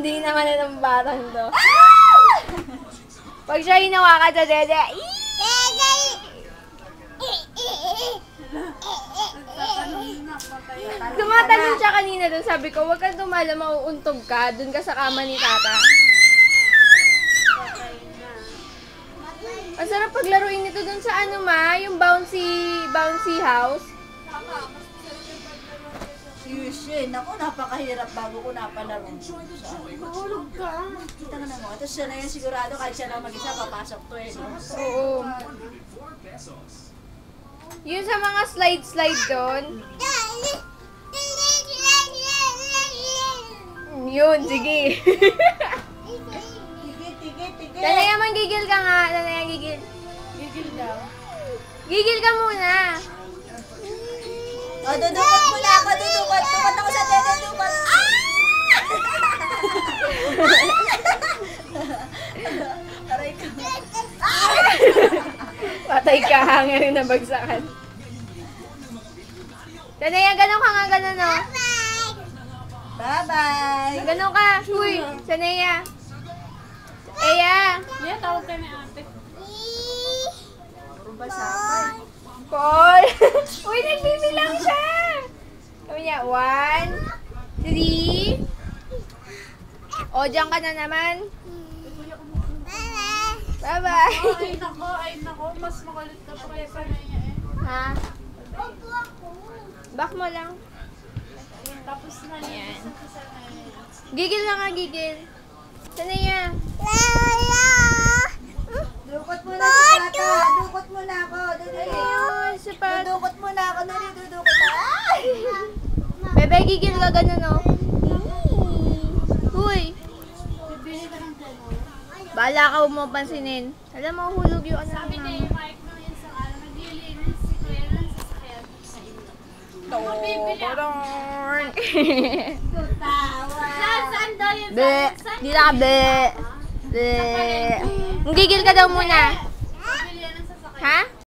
Hindi naman itong batang to. Pag siya hinawa ka sa dede, tumatalon siya kanina doon. Sabi ko, huwag kang tumalo, mauuntog ka. Doon ka sa kama ni tata. Ang sarap paglaruin nito doon sa ano yung bouncy house. Yushin, ako napakahirap bago ko napalaro. Mahulog ka. Kita ka na mo. Tapos siya na yan sigurado kahit siya lang mag-isa papasok to eh. No? Oo. Yun sa mga slide doon. Yun, sige. Tigil. Tanaya, manggigil ka nga. Tanaya, gigil. Gigil daw. Gigil ka muna. O, dudukot mo na ako. Dudukot ako sa dede. Dudukot. Aray ka. Patay ka, hangin rin nabagsakan. Tanaya, gano'n ka nga, gano'n, no? Bye-bye. Gano'n ka. Uy, Tanaya. Eya. Liya, tawag ka ni ate. Puro basapay. Paul. Uy, nagbibilang siya. Sabi niya, 1, 3. O, dyan ka na naman. Bye-bye. Ay nako, mas makulit ka pa kaya sa niya eh. Ha? Back mo lang. Tapos na niya. Ayan. Gigil na nga, gigil. Tanaya. Dudukot mo na si tata. Dudukot mo na ako. Ayun, sapat. Dudukot mo na ako. Dudukot na. Ay! Bebe, gigil ka gano'n, no? Uy. Bibili ka ng gano'n. Bala ka, huwag mo pansinin. Alam mo, hulog yung ano. Sabi ni Mike nung yun sa naglilinis si Kuya ng sasakyan sa inyo. Bibili ako. Saan daw yun? Be. Di na ka, be. Be. Gigil ka daw muna. Bibili yan ng sasakyan. Ha?